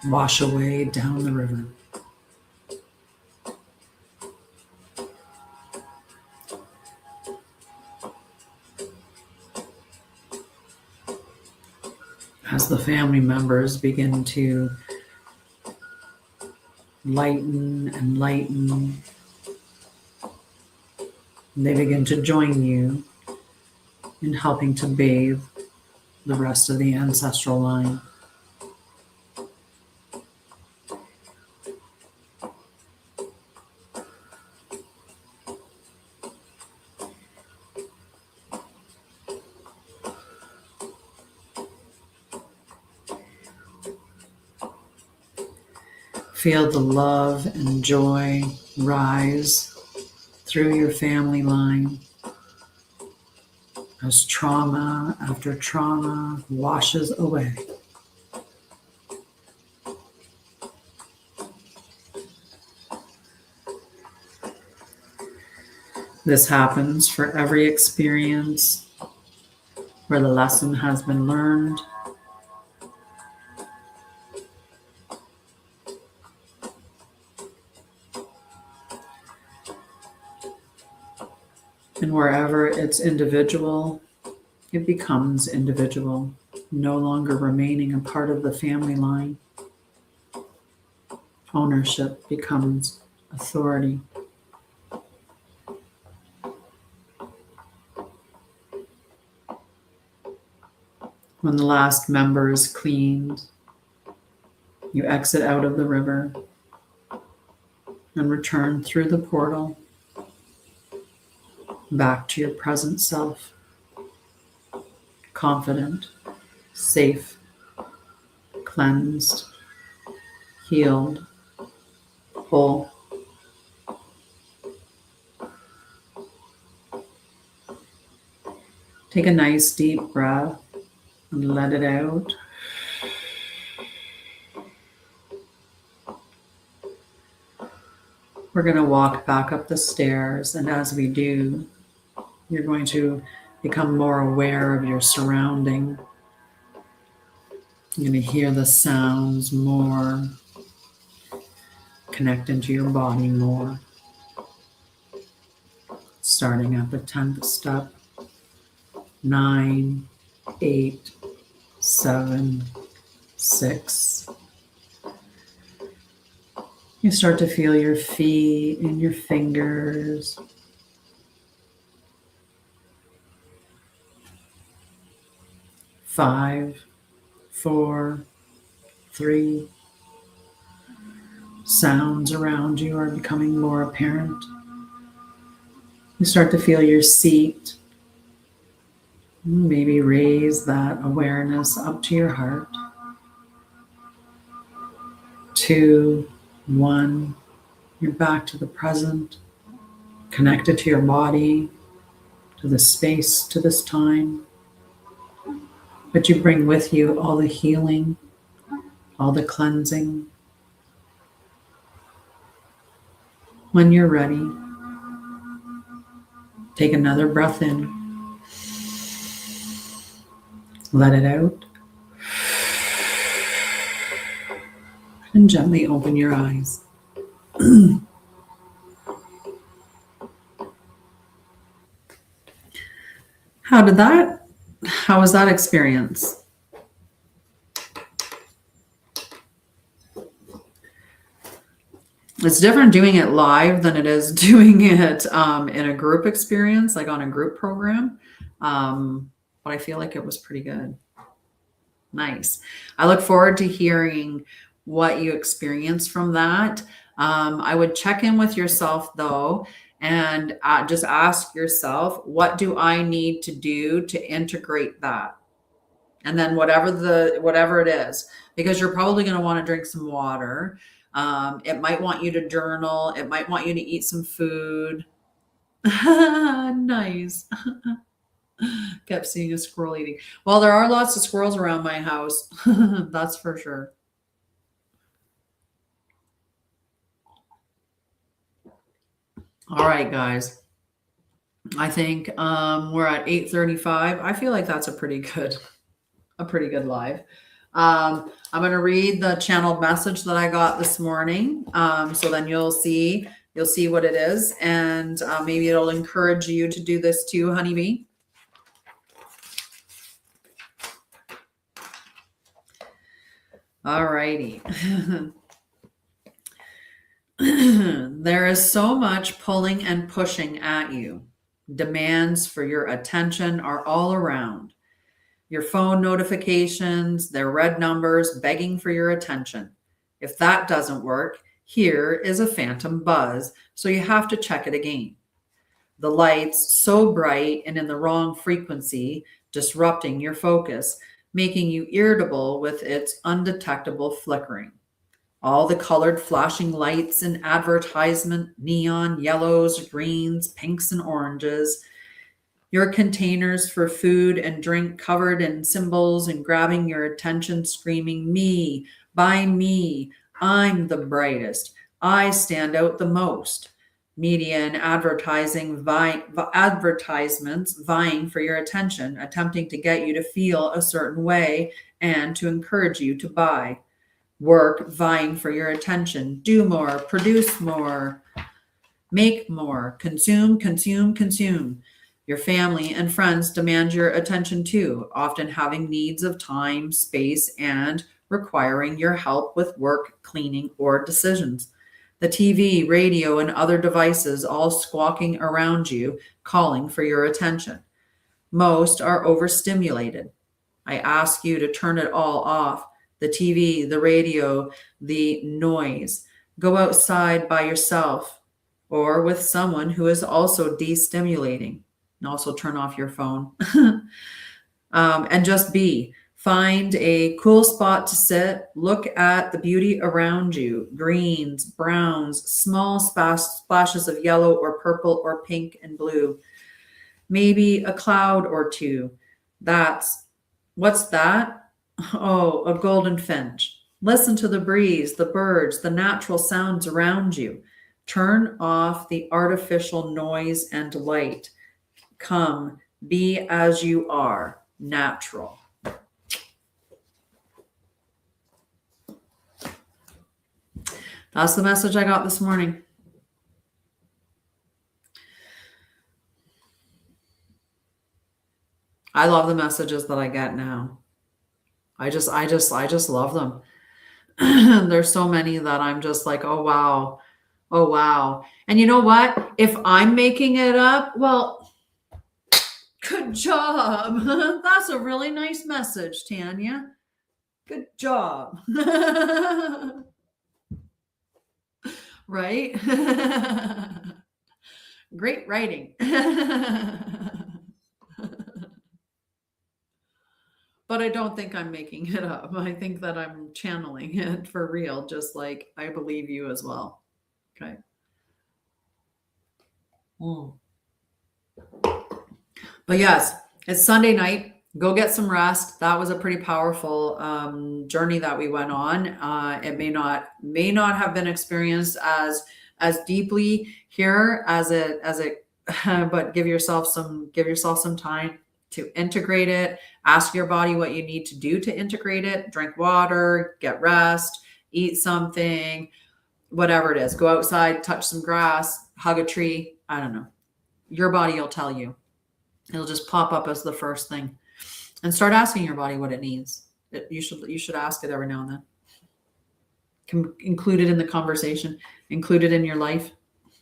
wash away down the river. As the family members begin to lighten and lighten, they begin to join you in helping to bathe the rest of the ancestral line. Feel the love and joy rise through your family line as trauma after trauma washes away. This happens for every experience where the lesson has been learned. And wherever it's individual, it becomes individual, no longer remaining a part of the family line. Ownership becomes authority. When the last member is cleaned, you exit out of the river and return through the portal back to your present self, confident, safe, cleansed, healed, whole. Take a nice deep breath and let it out. We're going to walk back up the stairs, and as we do, you're going to become more aware of your surrounding. You're going to hear the sounds more, connect into your body more. Starting at the 10th step, 9, 8, 7, 6. You start to feel your feet and your fingers. 5, 4, 3. Sounds around you are becoming more apparent. You start to feel your seat. Maybe raise that awareness up to your heart. 2, 1. You're back to the present, connected to your body, to the space, to this time. But you bring with you all the healing, all the cleansing. When you're ready, take another breath in. Let it out. And gently open your eyes. How was that experience? It's different doing it live than it is doing it in a group experience, like on a group program. But I feel like it was pretty good. Nice. I look forward to hearing what you experienced from that. I would check in with yourself though, and just ask yourself, what do I need to do to integrate that? And then whatever it is, because you're probably going to want to drink some water. It might want you to journal. It might want you to eat some food. Nice. Kept seeing a squirrel eating. Well, there are lots of squirrels around my house. That's for sure. All right, guys. I think we're at 8:35. I feel like that's a pretty good live. I'm going to read the channeled message that I got this morning. So then you'll see what it is, and maybe it'll encourage you to do this too, honeybee. All righty. There is so much pulling and pushing at you. Demands for your attention are all around. Your phone notifications, their red numbers begging for your attention. If that doesn't work, here is a phantom buzz, so you have to check it again. The lights so bright and in the wrong frequency, disrupting your focus, making you irritable with its undetectable flickering. All the colored flashing lights and advertisement, neon, yellows, greens, pinks, and oranges. Your containers for food and drink covered in symbols and grabbing your attention, screaming, me, by me, I'm the brightest, I stand out the most. Media and advertisements vying for your attention, attempting to get you to feel a certain way and to encourage you to buy. Work vying for your attention, do more, produce more, make more, consume, consume, consume. Your family and friends demand your attention too, often having needs of time, space, and requiring your help with work, cleaning, or decisions. The TV, radio, and other devices all squawking around you, calling for your attention. Most are overstimulated. I ask you to turn it all off. The TV, the radio, the noise. Go outside by yourself or with someone who is also destimulating. And also turn off your phone. And just be. Find a cool spot to sit. Look at the beauty around you. Greens, browns, small splashes of yellow or purple or pink and blue. Maybe a cloud or two. What's that? Oh, a golden finch. Listen to the breeze, the birds, the natural sounds around you. Turn off the artificial noise and light. Come, be as you are, natural. That's the message I got this morning. I love the messages that I get now. I just love them. There's so many that I'm just like, oh wow. Oh wow. And you know what? If I'm making it up, well, good job. That's a really nice message, Tanya. Good job. Right? Great writing. But I don't think I'm making it up. I think that I'm channeling it for real, just like I believe you as well. Okay. But yes, it's Sunday night. Go get some rest. That was a pretty powerful journey that we went on. It may not have been experienced as deeply here as it, but give yourself some time to integrate it. Ask your body what you need to do to integrate it. Drink water, get rest, eat something, whatever it is. Go outside, touch some grass, hug a tree. I don't know. Your body will tell you. It'll just pop up as the first thing. And start asking your body what it needs. You should ask it every now and then. Include it in the conversation. Include it in your life.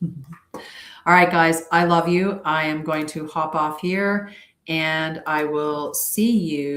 All right, guys. I love you. I am going to hop off here, and I will see you